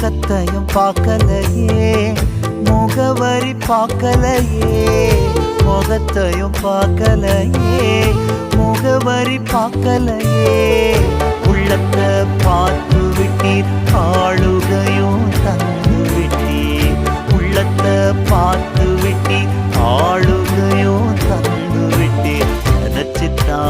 முகத்தையும் பார்க்கலையே, முகவரி பார்க்கலையே, முகத்தையும் பார்க்கலையே, முகவரி பார்க்கலையே. உள்ளத்தை பார்த்து விட்டீர், ஆளுகையும் தந்து விட்டீர். உள்ளத்தை பார்த்து விட்டீர், ஆளுகையும் தந்து விட்டீர். நினைச்சிட்டா